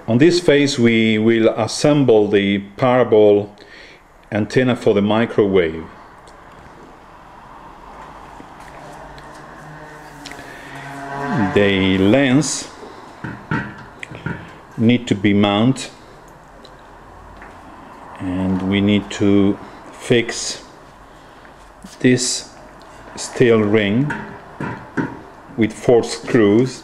On this phase we will assemble the parabol antenna for the microwave. The lens need to be mounted, and we need to fix this steel ring with 4 screws.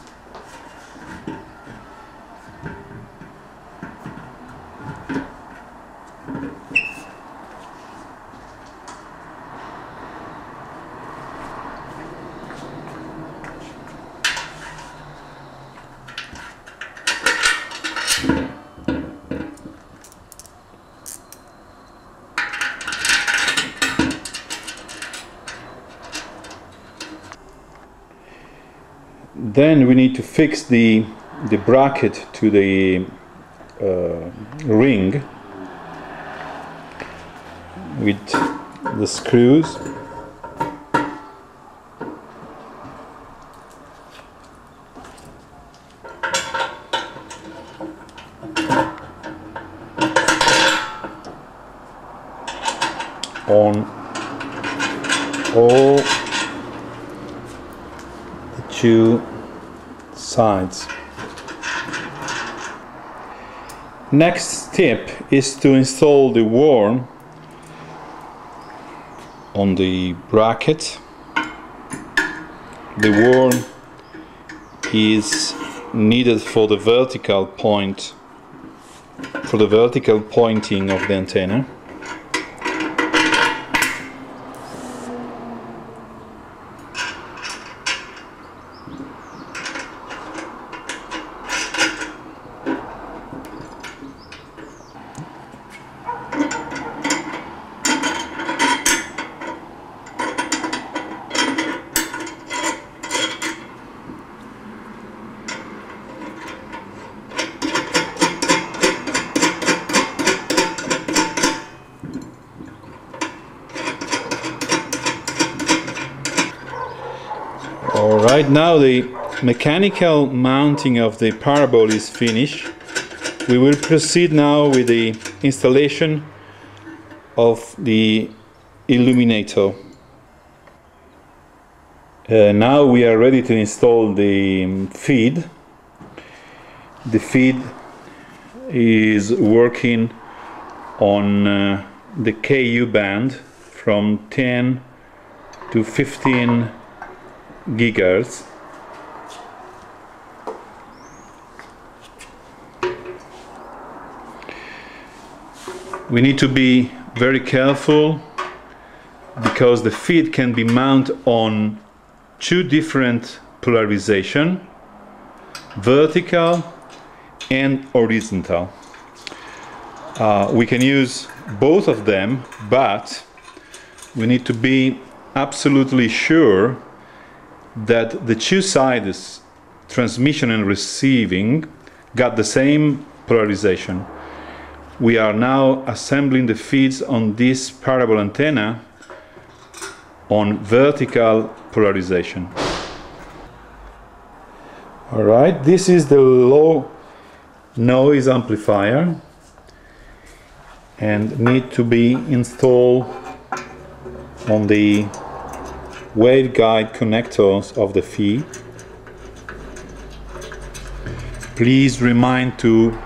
Then we need to fix the bracket to the ring with the screws. On all the 2 sides. Next step is to install the worm on the bracket. The worm is needed for the vertical point, for the vertical pointing of the antenna. Alright, now the mechanical mounting of the parabol is finished. We will proceed now with the installation of the illuminator. Now we are ready to install the feed. The feed is working on the KU band from 10 to 15 gigahertz. We need to be very careful because the feed can be mounted on 2 different polarization, vertical and horizontal. We can use both of them, but we need to be absolutely sure that the 2 sides, transmission and receiving, got the same polarization. We are now assembling the feeds on this parabol antenna on vertical polarization. Alright, this is the low noise amplifier and need to be installed on the waveguide connectors of the feed. Please remind to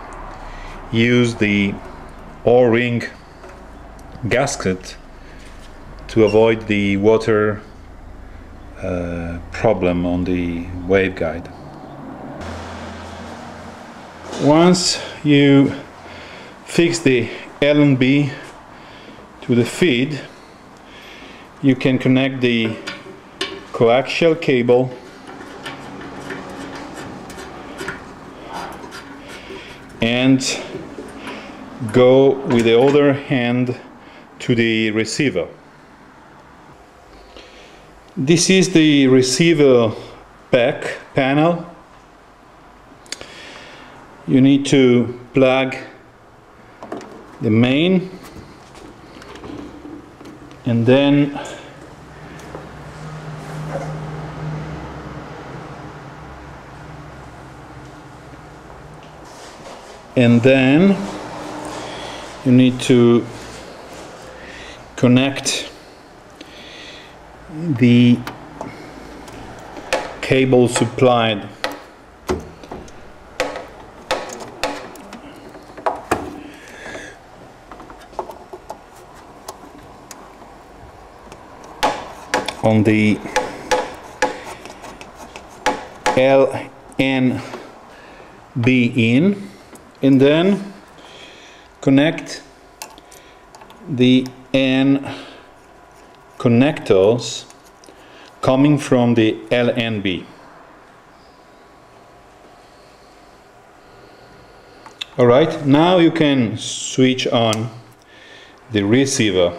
use the O-ring gasket to avoid the water problem on the waveguide. Once you fix the LNB to the feed, you can connect the coaxial cable and go with the other hand to the receiver. This is the receiver back panel. You need to plug the main and then and then you need to connect the cable supplied on the LNB in, and then connect the N connectors coming from the LNB. Alright, now you can switch on the receiver.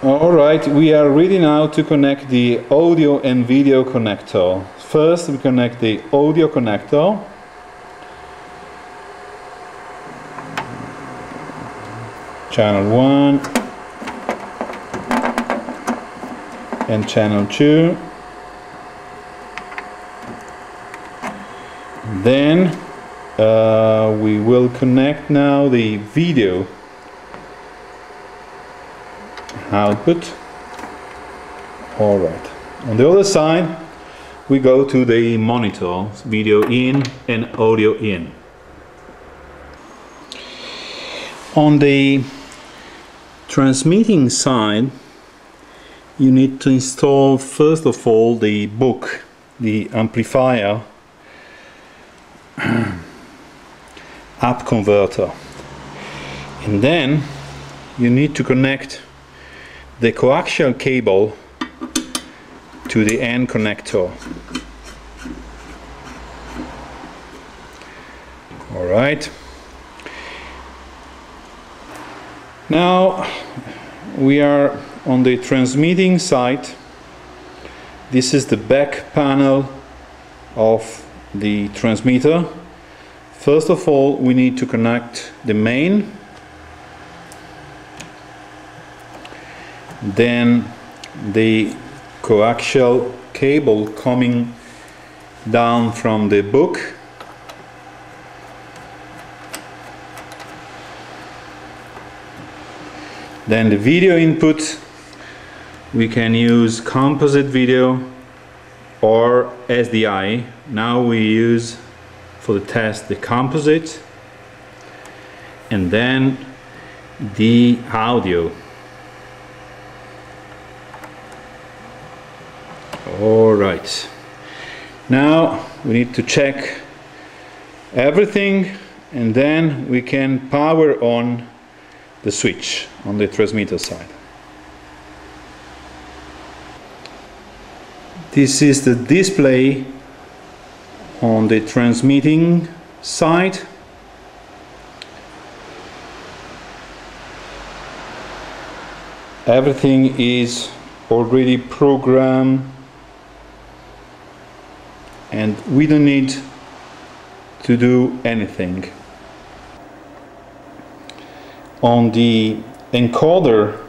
Alright, we are ready now to connect the audio and video connector. First we connect the audio connector. Channel 1 and channel 2. Then we will connect now the video output. Alright, on the other side we go to the monitor, video in and audio in. On the transmitting side, you need to install first of all the book, the amplifier up converter, and then you need to connect the coaxial cable to the N connector. All right. Now we are on the transmitting side. This is the back panel of the transmitter. First of all, we need to connect the main, then the coaxial cable coming down from the book, then the video input. We can use composite video or SDI. Now we use for the test the composite, and then the audio. Alright, now we need to check everything, and then we can power on the switch on the transmitter side. This is the display on the transmitting side. Everything is already programmed and we don't need to do anything. On the encoder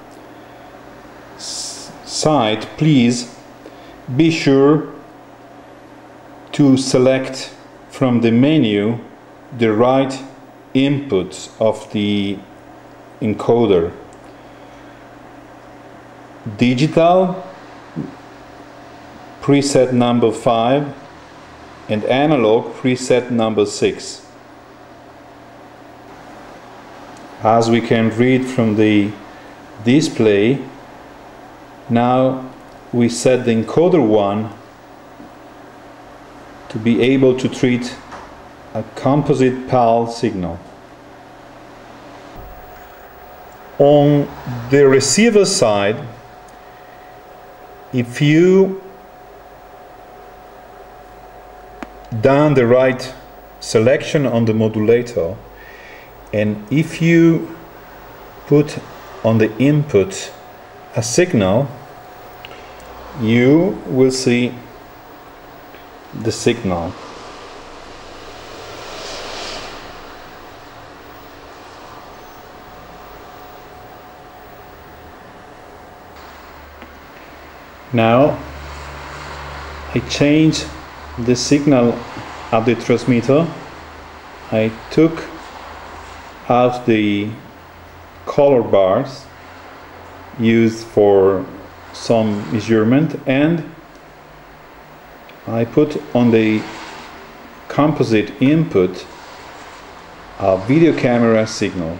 side, please be sure to select from the menu the right inputs of the encoder. Digital, preset number 5, and analog, preset number 6. As we can read from the display, now we set the encoder 1 to be able to treat a composite PAL signal. On the receiver side, if you done the right selection on the modulator, and if you put on the input a signal, you will see the signal. Now I change the signal of the transmitter. I took out the color bars used for some measurement, and I put on the composite input a video camera signal.